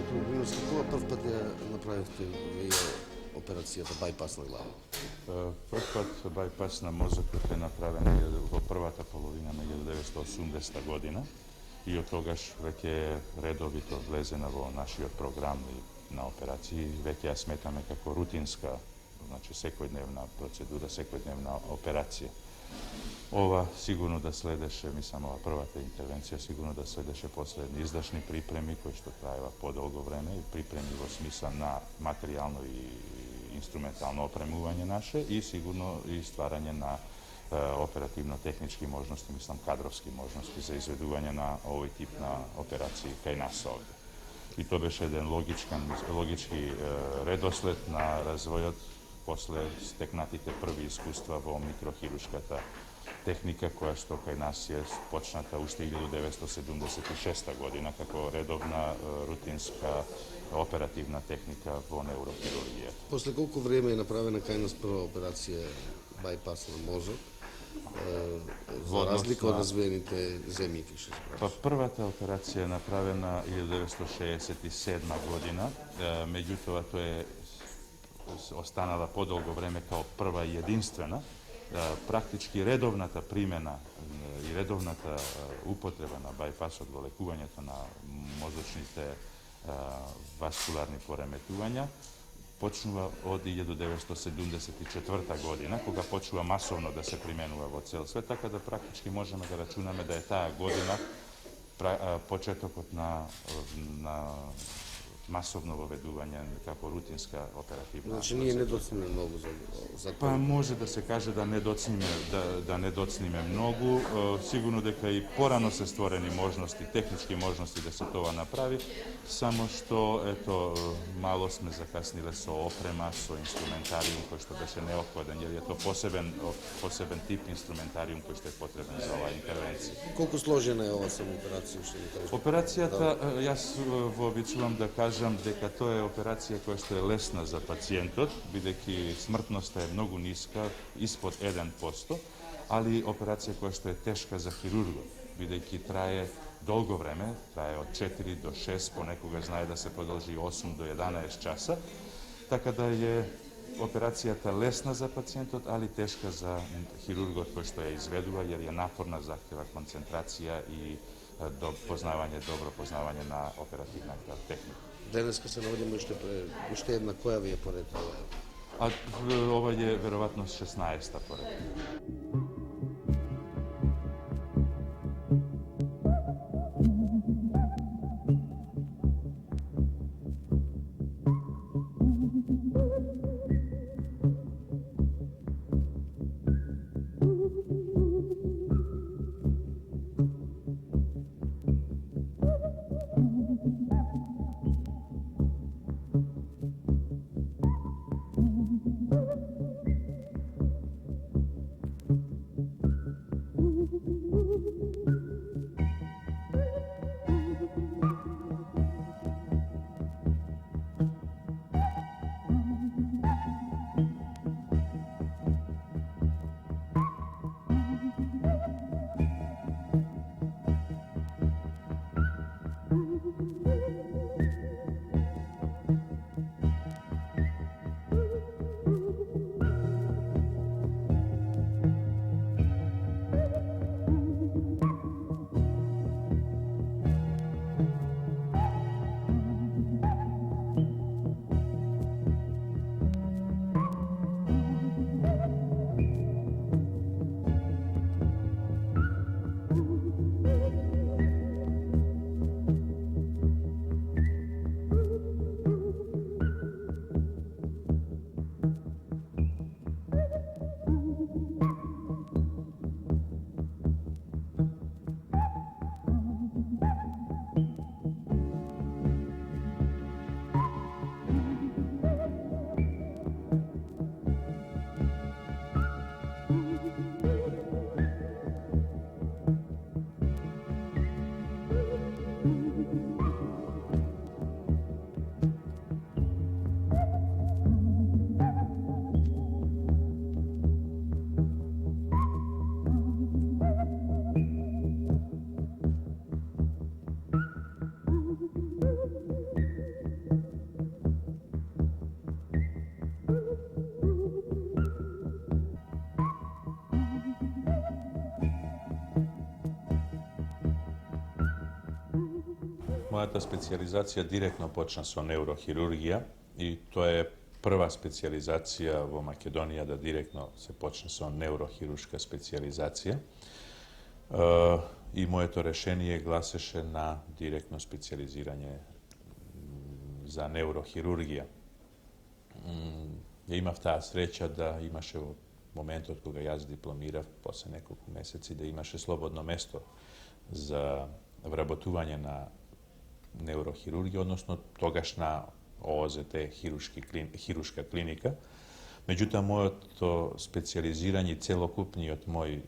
Минус, кога прв пат ја направивте вие операцијата байпас на глава? Прв пат байпас на мозокот е направен во првата половина на 1980 година и од тогаш веќе редовито влезена во нашиот програм на операции, веќе ја сметаме како рутинска, значи секојдневна процедура, секојдневна операција. Ова сигурно да следеше, мислам, ова првата интервенција сигурно да следеше после издашни припреми кои што траева подолго време и припреми во смисла на материјално и инструментално опремување наше и сигурно и стварање на оперативно-технички можности, мислам кадровски можности за изведување на овој тип на операции кај нас овде. И тоа беше еден логички редослед на развојот после стекнатите први искуства во микрохирушката техника која што кај нас е почната уште 1976 година како редовна рутинска оперативна техника во неурохирургијата. После колку време е направена кај нас прва операција байпас на мозок, за разлика од развиените земји, ќе се Па првата операција е направена 1967 година, меѓутоа тоа е останала подолго време као прва и единствена. Практички редовната примена и редовната употреба на байпасот во лекувањето на мозочните васкуларни пореметувања почнува од 1974 година, кога почнува масовно да се применува во цел свет, така да практички можеме да рачунаме да е таа година почетокот на масовно воведување како рутинска оперативна. Значи ние не доцниме многу за тоа. Па може да се каже да не доцниме многу, сигурно дека и порано се створени можности, технички можности да се тоа направи, само што ето мало сме закасниле со опрема, со инструментариум кој што беше неопходен, jer е тоа посебен тип инструментариум кој што е потребен за оваа интервенција. Колку сложена е оваа само операција, што ни кажете? Операцијата, јас вообичувам да кажам дека тоа е операција која што е лесна за пациентот, бидејќи смртноста е многу ниска, испод 1%, али операција која што е тешка за хирургот, бидејќи трае долго време, трае од 4 до 6, понекога знае да се продолжи 8 до 11 часа, така да е операцијата лесна за пациентот, али тешка за хирургот кој што ја изведува, jer е напорна, захтева концентрација и добро познавање на оперативната техника. Денеска се наоѓаме уште една, која ви е поред ова? Ова е веројатно 16-та поред. moja specijalizacija direktno počna so neurohirurgija i to je prva specijalizacija v Makedoniji da direktno se počne so neurohiruška specijalizacija. I moje to rešenje glaseše na direktno specijaliziranje za neurohirurgija. Ja imav ta sreća da imaše u momentu od koga ja diplomirav, posle nekoliko meseci, da imaše slobodno mesto za vrabotovanje na neurohirurgiju, odnosno togašna OZT hiruška klinika. Međutim, moje to specijaliziranje celokupni od moj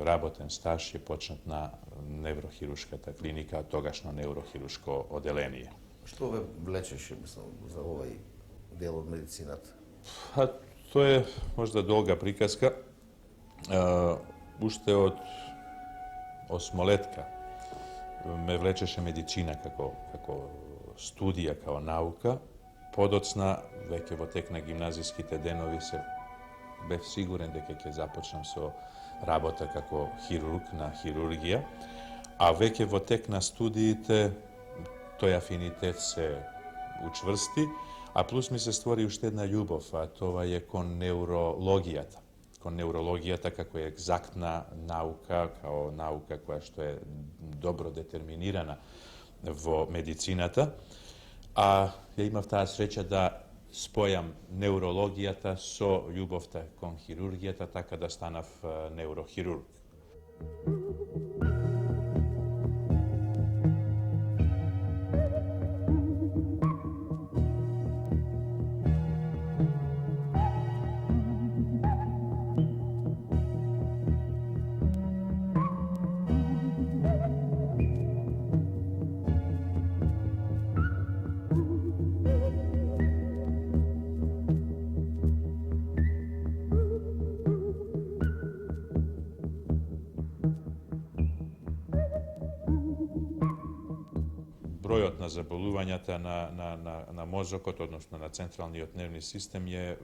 raboten staž je počnat na neurohiruška ta klinika, togašno neurohiruško odelenije. Što ove vlečeš, mislim, za ovaj del od medicinata? Pa, to je možda dolga prikaska. Ušte od osmoletka me vlečeše medicina kako studija, kao nauka. Podocna, veke vo tek na gimnazijski te denovi se beh siguren da ke započnem so rabota kako hirurg na hirurgija, a veke vo tek na studijite toj afinitet se učvrsti, a plus mi se stvori ušte jedna ljubov, a to je kon neurologijata. Kon neurologijata kako je egzaktna nauka, kao nauka koja što je dobro determinirana vo medicinata. A ja imav ta sreća da spojam neurologijata so ljubovta kon hirurgijata, tako da stanav neurohirurg. Brojot na zabolovanjata na mozokot, odnosno na centralni nervni sistem je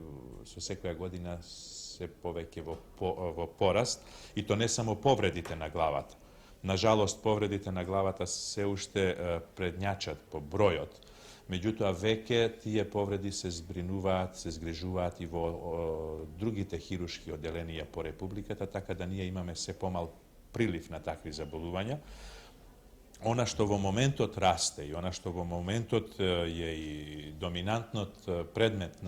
su sekoja godina se poveke vo porast i to ne samo povredite na glavata. Nažalost, povredite na glavata se ušte prednjačat po brojot. Međutim, a veke tije povredi se zbrinuvat, se zgrežuvat i vo drugite hiruški odelenija po republikata, tako da nije imame se pomal priliv na takvi zaboluvanja. Ona što vo momentot raste i ona što vo momentot je i dominantno predmet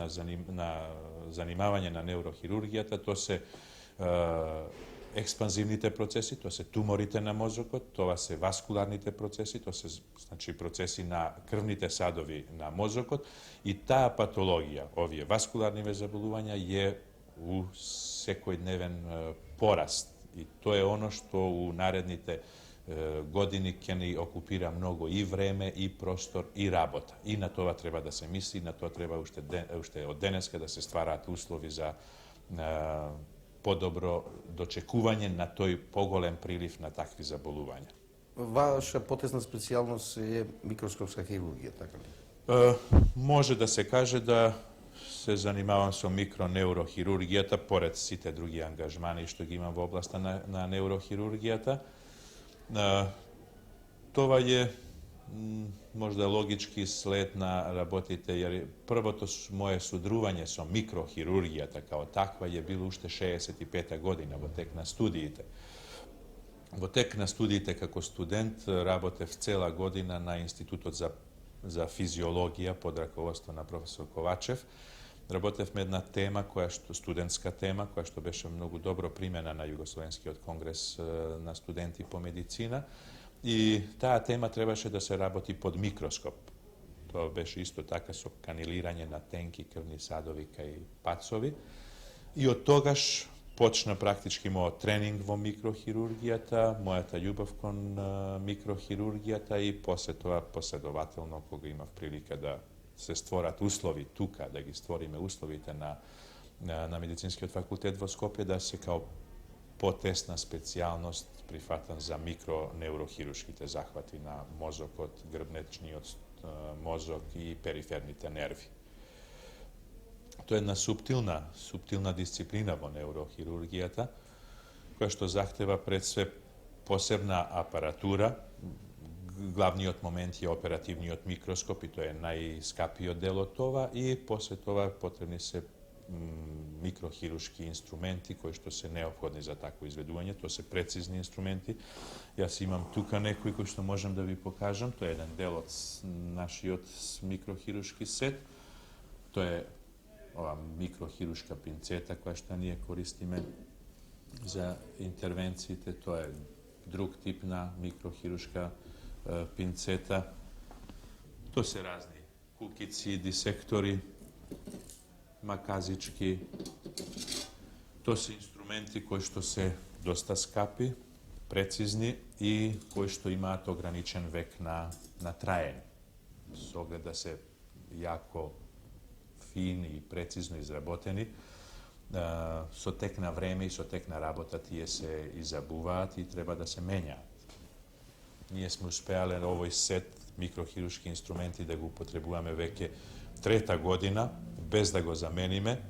na zanimavanje na neurohirurgijata, to se ekspanzivnite procesi, to se tumorite na mozokot, to se vaskularnite procesi, to se znači procesi na krvnite sadovi na mozokot i ta patologija, ovije vaskularnive zaboluvanja je u sekojdeneven porast i to je ono što u narednite godini keni okupira mnogo i vreme, i prostor, i rabota. I na to treba da se misli, na to treba ušte od deneska da se stvarate uslovi za podobro dočekuvanje na toj pogolem priliv na takvi zaboluvanja. Vaša potezna specijalnost je mikroskopska hirurgija, tako li? Može da se kaže da se zanimavam so mikroneurohirurgijata, pored site drugi angažmani što ga imam v oblasta na neurohirurgijata. To je možda logički sled na rabotite, jer prvo to moje sudruvanje so mikrohirurgijata kao takva je bilo ušte 65. godina, vo tek na studijite. Vo tek na studijite kako student rabotev cela godina na Institutu za fiziologija pod rakovodstvom na profesor Kovačev. Rabotev me jedna tema, studentska tema, koja što beše mnogo dobro primjena na Jugoslovenski od kongres na studenti po medicina. I ta tema trebaše da se raboti pod mikroskop. To beše isto tako so kaniliranje na tenki krvni sadovi i pacovi. I od togaš počna praktički moj trening vo mikrohirurgijata, moja ta ljubav kon mikrohirurgijata i posle toga posledovatelno koga imav prilika da se stvorat uslovi tuka, da gi stvorime uslovite na medicinski fakultet vo Skopje, da se kao potesna specijalnost prihvatan za mikroneurohiruški te zahvati na mozokot, grbnečni od mozok i perifernite nervi. To je jedna suptilna disciplina vo neurohirurgijata, koja što zahteva pred sve posebna aparatura, glavniот момент je оперативниот микроскоп и тоа е најскапиот дел од това и после това потребни се микрохирушки инструменти кои што се неопходни за такво изведување, тоа се прецизни инструменти. Јас имам тука некои кои што можам да ви покажам, тоа е еден дел од нашиот микрохирушки сет. Тоа е ова микрохирушка пинцета која што ние користиме за интервенциите, тоа е друг тип на микрохирушка пинцета. Тоа се разни кукици, дисектори, маказички. Тоа се инструменти кои што се доста скапи, прецизни и кои што имаат ограничен век на траење. Со оглед да се јако фини и прецизно изработени, со тек на време и со тек на работа тие се изабуваат и треба да се менјаат. Ние сме успеале овој сет микрохирушки инструменти да го употребуваме веќе трета година, без да го замениме,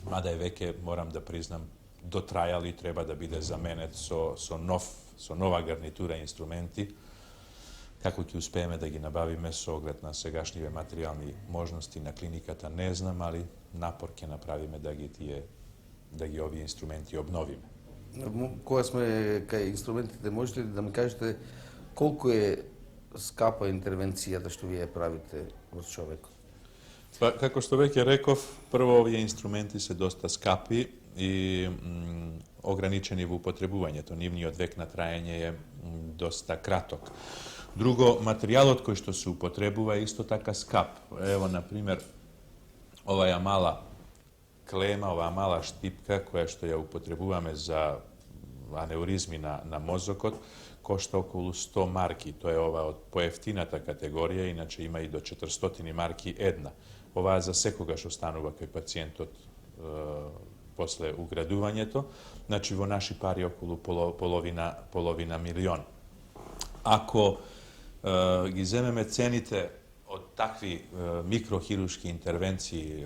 мада е веќе, морам да признам, дотрајал и треба да биде заменет со нова гарнитура инструменти. Како ќе успееме да ги набавиме со оглед на сегашниве материјални можности на клиниката, не знам, али напор ќе направиме да ги овие инструменти обновиме. Кога сме кај инструментите, можете ли да ми кажете колку е скапа интервенцијата што вие правите во човекот? Па, како што веќе реков, прво овие инструменти се доста скапи и ограничени во употребувањето. Нивниот век на траење е доста краток. Друго, материјалот кој што се употребува е исто така скап. Ево, например, оваа мала клема, оваа мала штипка која што ја употребуваме за анеуризми на мозокот, кошта околу 100 марки. Тоа е ова од поевтината категорија, иначе има и до 400 марки една. Оваа за секогаш останува кај пациентот после уградувањето, значи во наши пари околу половина милион. Ако ги земеме цените од такви микрохирушки интервенции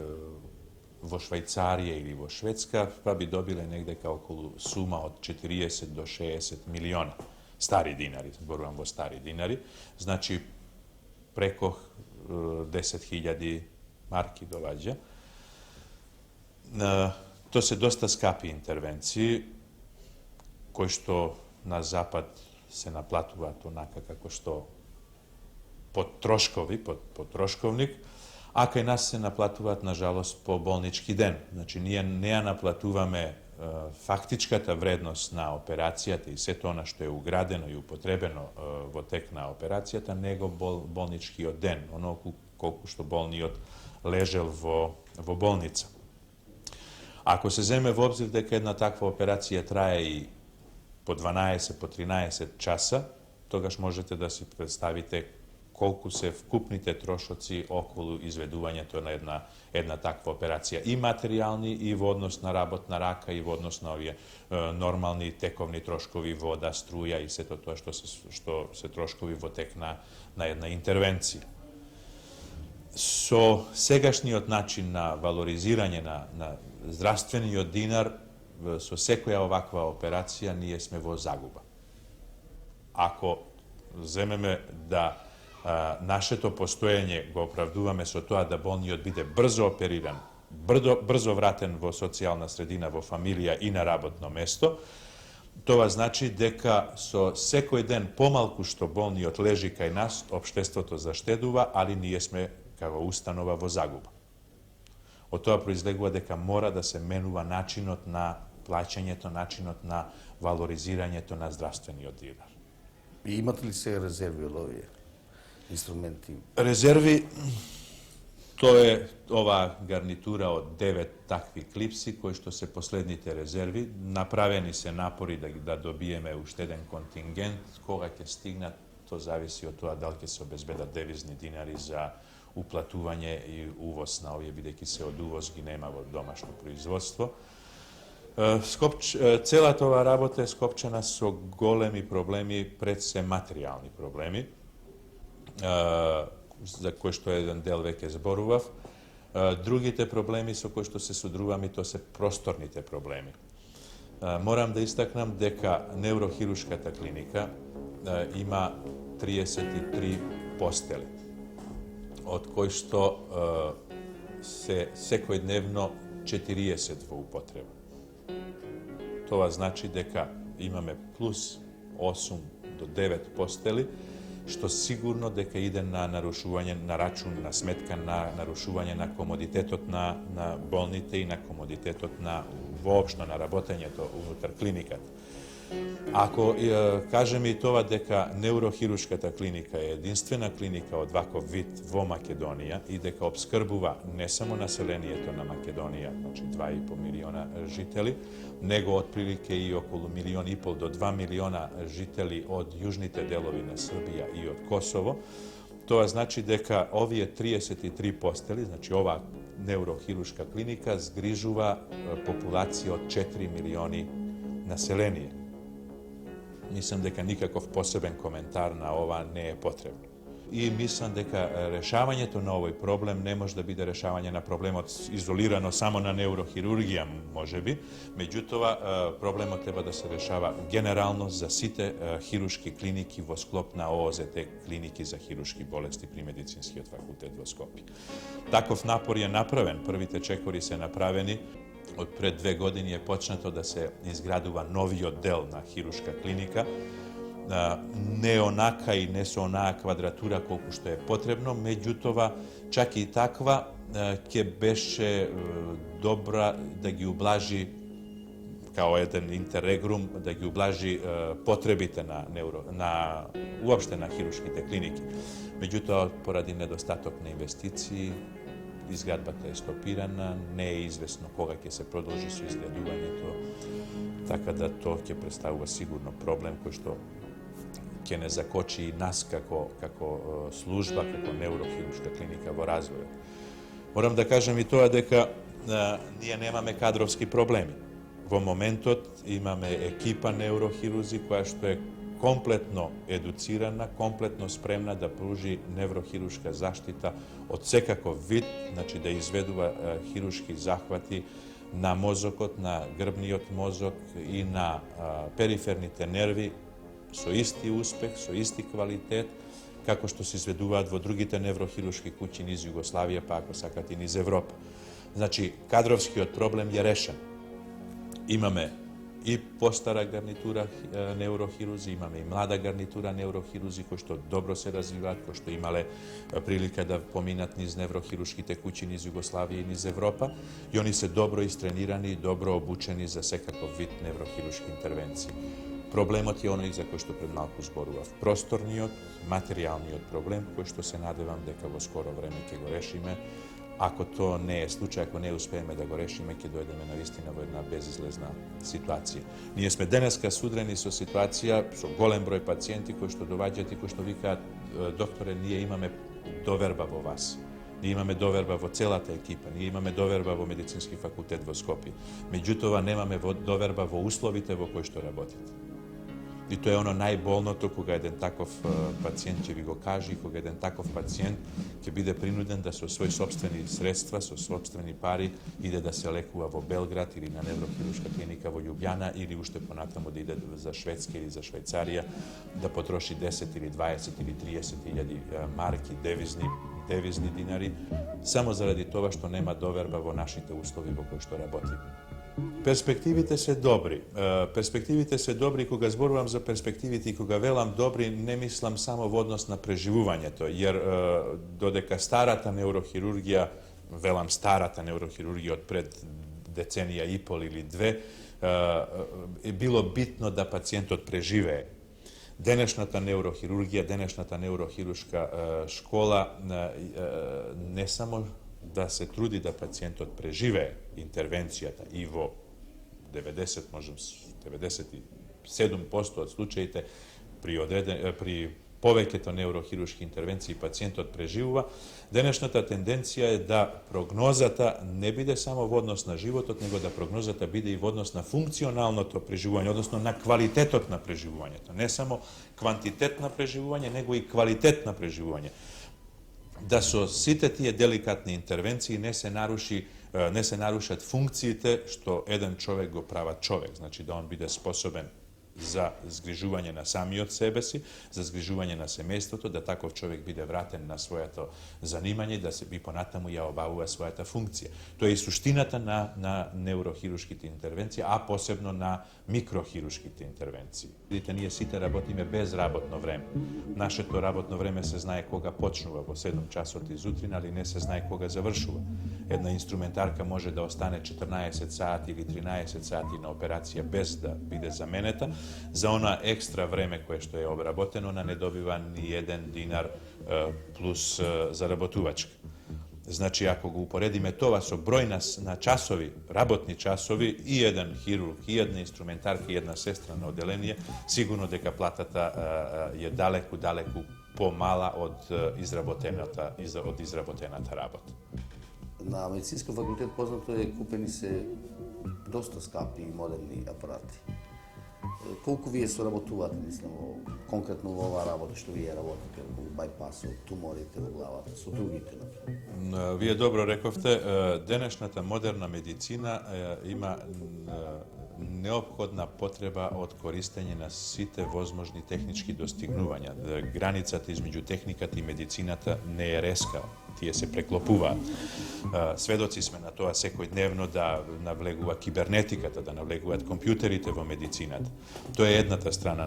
во Швајцарија или во Шведска, па би добиле негдека околу сума од 40 до 60 милиона стари динари, зборувам во стари динари, значи преко 10.000 марки доваѓа. Тоа се доста скапи интервенции, кои што на Запад се наплатуваат онака како што под трошковник, а кај нас се наплатуваат, на жалост, по болнички ден. Значи, ние не ја наплатуваме фактичката вредност на операцијата и сето она што е уградено и употребено во тек на операцијата, него болничкиот ден, оно колку што болниот лежел во болница. Ако се земе во обзир дека една таква операција трае и по 12, по 13 часа, тогаш можете да си представите колку се вкупните трошоци околу изведувањето на една таква операција. И материјални, и во однос на работна рака, и во однос на овие нормални тековни трошкови, вода, струја и сето тоа што се трошкови во тек на една интервенција. Со сегашниот начин на валоризирање на здравствениот динар, со секоја оваква операција ние сме во загуба. Ако земеме да нашето постоење го оправдуваме со тоа да болниот биде брзо опериран, брзо вратен во социјална средина, во фамилија и на работно место, тоа значи дека со секој ден помалку што болниот лежи кај нас, општеството заштедува, али ние сме како установа во загуба. Од тоа произлегува дека мора да се менува начинот на плаќањето, начинот на валоризирањето на здравствениот динар. И имате ли се резерви од овие инструменти? Резерви, тоа е ова гарнитура од 9 такви клипси, кои што се последните резерви. Направени се напори да добиеме уште еден контингент. Кога ќе стигнат, тоа зависи од тоа дали ќе се обезбедат девизни динари за уплатување и увоз на овие, бидејќи се од увоз ги нема во домашно производство. Целата ова работа е скопчена со големи проблеми, пред се материјални проблеми, за кои што еден дел веќе зборував. Другите проблеми со кои што се содруваме, тоа се просторните проблеми. Морам да истакнам дека неврохирушката клиника има 33 posteli, od kojih što se sekojdnevno 40 vo upotreba. To vas znači deka imame plus 8 do 9 posteli, što sigurno deka ide na narušuvanje, na račun, na smetka, na narušuvanje na komoditetot na bolnite i na komoditetot na uopšto na rabotanje to unutar klinikat. Ako kažem i tova deka neurohiruškata klinika je jedinstvena klinika od ovakov vid vo Makedonija i deka obskrbuva ne samo naselenije to na Makedonija, znači 2,5 miliona žiteli, nego otprilike i okolo 1,5 miliona do 2 miliona žiteli od južnite delovine Srbija i od Kosovo. To znači deka ovije 33 posteli, znači ova neurohiruška klinika zgrižuva populacije od 4 milioni naselenije. Mislim deka nikakav poseben komentar na ova ne je potrebno. I mislim deka rešavanje to na ovaj problem ne može da bude rešavanje na problem izolirano samo na neurohirurgija, može bi. Međutim, problem treba da se rešava generalno za site hiruški kliniki vo sklop na OZT kliniki za hiruški bolesti pri medicinski od fakultet vo Skopje. Takov napor je napraven, prvi te čekori se napraveni. Od pred 2 godine je počnato da se izgraduva novi odel na hiruška klinika. Ne onaka i ne su ona kvadratura koliko što je potrebno, međutova čak i takva ke beše dobra da gi ublaži kao jedan interregrum, da gi ublaži potrebite uopšte na hiruški te klinike. Međutim, poradi nedostatok na investiciji, izgradbata je stopirana, ne je izvesno koga će se produži su izgraduvanje to, tako da to će predstaviti sigurno problem koji što će ne zakoči i nas kako služba, kako neurohiruška klinika vo razvoju. Moram da kažem i to deka nije nemame kadrovski problemi. Vo momentot imame ekipa neurohiruzi koja što je kompletno educirana, kompletno spremna da pruži neurohiruška zaštita od svekako vid, znači da izveduva hiruški zahvati na mozokot, na grbniot mozok i na perifernite nervi, su isti uspeh, su isti kvalitet, kako što se izveduva vo drugite neurohiruški kući iz Jugoslavije, pa ako sakati iz Evropa. Znači, kadrovski od problem je rešen. Imame i postara garnitura neurohiruzi, imame i mlada garnitura neurohiruzi koji što dobro se razvijaju, koji što imale prilike da pominat niz neurohiruški tekući iz Jugoslavije i iz Evropa i oni se dobro istrenirani, dobro obučeni za svekakav vid neurohiruške intervencije. Problemot je ono za koje što pred malku zboruva. Prostorni materijalni problem koji što se nadevam deka vo skoro vreme ke go rešime. Ako to ne je slučaj, ako ne uspejeme da go rešime, ke dojdeme na istina vo jedna bezizlezna situacija. Nije sme deneska sudreni so situacija, so golem broj pacijenti koji što dovađati, koji što vika, doktore, nije imame doverba vo vas. Nije imame doverba vo cela ta ekipa, nije imame doverba vo medicinski fakultet vo Skopje. Međutova, nemame doverba vo uslovite vo koji što rabotite. I to je ono najbolno to koga jedan takov pacijent će vi go kaži, koga jedan takov pacijent će bude prinuden da so svoj sopstveni sredstva, so sopstveni pari ide da se lekuva vo Belgrad ili na neurohiruška klinika vo Ljubljana ili ušte ponatamo da ide za Švedske ili za Švajcarija da potroši 10 ili 20 ili 30 hiljadi marki, devizni dinari, samo zaradi toga što nema doverba vo našite uslovi vo koji što raboti. Perspektivite se dobri, koga zboruvam za perspektiviti i koga velam dobri, ne mislim samo v odnos na preživuvanje to, jer dodeka starata neurohirurgija, velam starata neurohirurgija od pred decenija i pol ili 2, je bilo bitno da pacijent odprežive. Denešnata neurohirurgija, denešnata neurohiruška škola ne samo da se trudi da pacijent odprežive intervencijata i vo 90, možem 97% od slučajite pri poveketo neurohiruški intervenciji pacijent odpreživuva. Denešnata tendencija je da prognozata ne bide samo v odnos na životot, nego da prognozata bide i v odnos na funkcionalno to preživuvanje, odnosno na kvalitetot na preživuvanje. To ne samo kvantitet na preživuvanje, nego i kvalitet na preživuvanje. Da su site tije delikatne intervencije ne se narušat funkcijite što jedan čovek go prava čovek, znači da on bude sposoben za zgrižuvanje na sami od sebe si, za zgrižuvanje na семейството, да таков човек биде вратен на своето занимање, да се би понатаму ја обавува својата функција. Тоа е и суштината на неурохирушките интервенции, а посебно на микрохирушките интервенции. Видите, ние сите работиме без работно време. Нашето работно време се знае кога почнува во 7 часот изутрина, али не се знае кога завршува. Една инструментарка може да остане 14 сати или 13 сати на операција без да биде заменета. За она екстра време кое што е обработено, она не добива ни 1 динар плюс заработувачка. Значи, ако го упоредиме това со број на часови, работни часови, и еден хирург, и една инструментарка, и една сестра на оделение, сигурно дека платата е далеку помала од изработената работа. На медицински факултет познато е купени се доста скапи и модерни апарати. Колку вие соработувате, мислам, конкретно во оваа работа што вие работите, во бајпасот, туморите во главата, со другите? Вие добро рековте, денешната модерна медицина има неопходна потреба од користење на сите возможни технички достигнувања. Границата измеѓу техниката и медицината не е рескава. Тие се преклопуваат. Сведоци сме на тоа секојдневно да навлегува кибернетиката, да навлегуваат компјутерите во медицината. Тоа е едната страна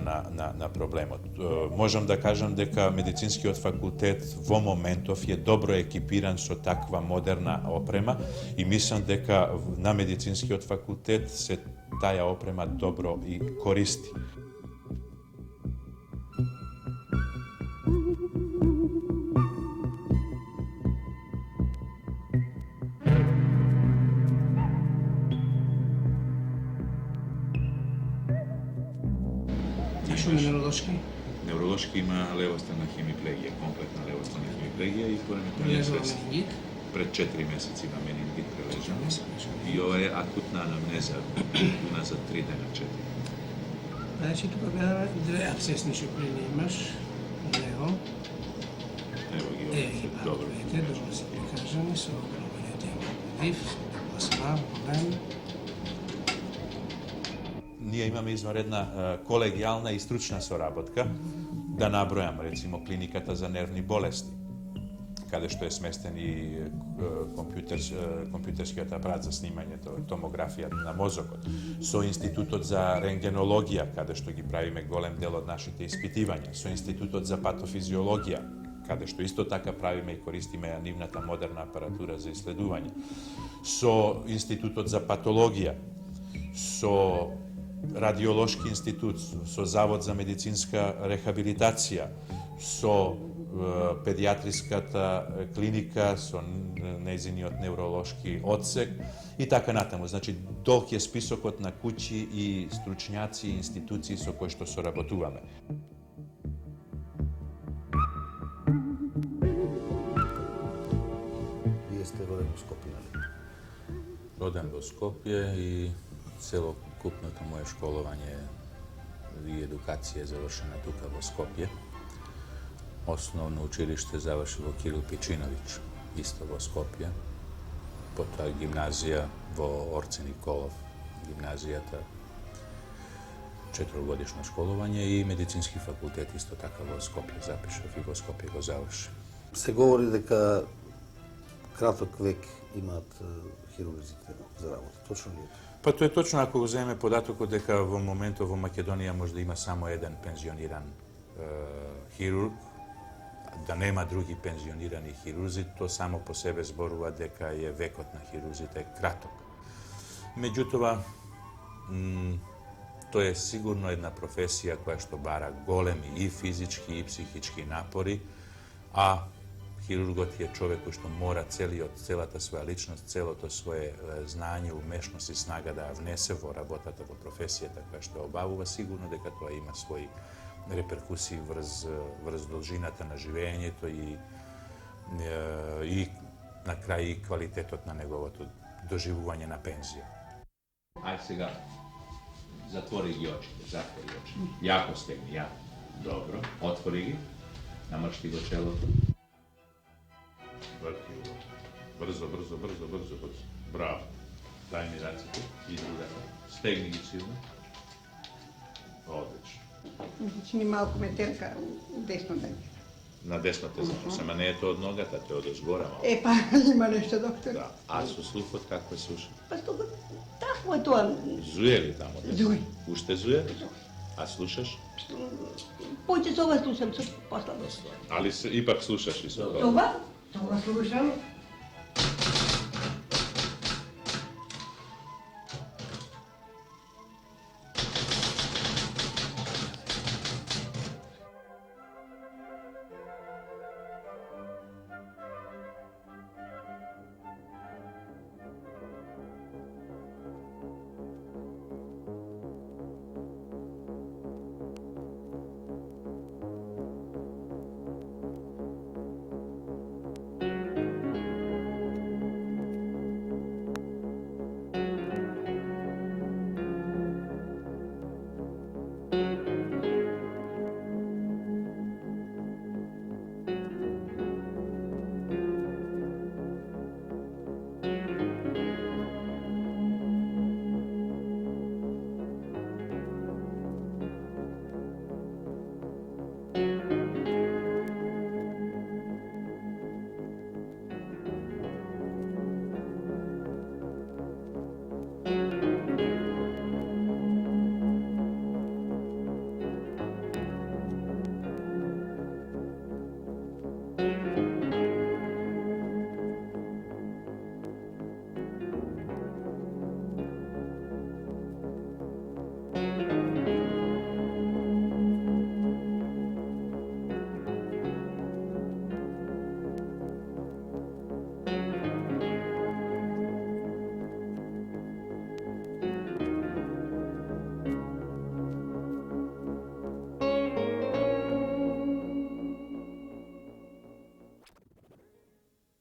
на проблемот. Можам да кажам дека медицинскиот факултет во моментов е добро екипиран со таква модерна опрема и мислам дека на медицинскиот факултет се таа опрема добро и користи. Што е невролошки? Невролошки има левостранна хемиплегија, комплетна левостранна хемиплегија и Прележала менингит? пред 4 месеци има менингит прележан. И ова е акутна анамнеза, уназад 3 дена, 4. Значи, тука беа 2 абсцесни шуприни имаш, лево. Ево ги Ги добро. видите, добро се прикажани, со пробањето има див, пласма, проблем. Ние имаме извонредна колегијална и стручна соработка. Да набројам, рецимо, клиниката за нервни болести, каде што е сместен и компјутерскиот апарат за снимањето, томографија на мозокот, со Институтот за рентгенологија, каде што ги правиме голем дел од нашите испитивања, со Институтот за патофизиологија, каде што исто така правиме и користиме нивната модерна апаратура за исследување, со Институтот за патологија, со Радиолошки институт, со Завод за медицинска рехабилитација, со педиатриската клиника, со нејзиниот невролошки одсек и така натаму. Значи, долг е списокот на куќи и стручњаци и институции со кои што соработуваме. Вие сте роден во Скопје, нали? Роден во Скопје и целокупното моје школување и едукација е завршена тука во Скопје. Основно училиште заврши во Кирил Пичиновиќ, исто во Скопје. Потоа гимназија во Орце Николов, гимназијата, 4-годишно школување и медицински факултет исто така во Скопје запишав и во Скопје го завршив. Се говори дека краток век имаат хирурзите за работа. Точно ли е? Па тоа е точно ако го земеме податокот дека во моментот во Македонија може да има само еден пензиониран хирург, да нема други пензионирани хирурзи, тоа само по себе зборува дека е векот на хирурзите краток. Меѓутоа, тоа е сигурно една професија која што бара големи и физички и психички напори, а хирургот е човек кој што мора целата своја личност, целото свое знање, умешност и снага да ја внесе во работата, во професијата која што обавува, сигурно дека тоа има своји реперкусии врз должината на живењето и на крај и квалитетот на неговото доживување на пензија. Ај сега, затвори ги очите, Јако стегни, ја. Добро, отвори ги, намршти го челото. Врти го. Брзо. Браво. Дај ми рацете и другата. Стегни ги силно. Odlično. Znači mi malko me terka u desno dalje. Na desno te znači, samo ne je to od nogata, to je od ozgora malo. E pa ima nešto, doktor. Da, a su sluhot kako je sluša? Pa što tako je to. Zuje li tamo? Zuje. Ušte zuje? A slušaš? Pođe s ova slušam, što posla. Ali ipak slušaš i sve. Ova slušam.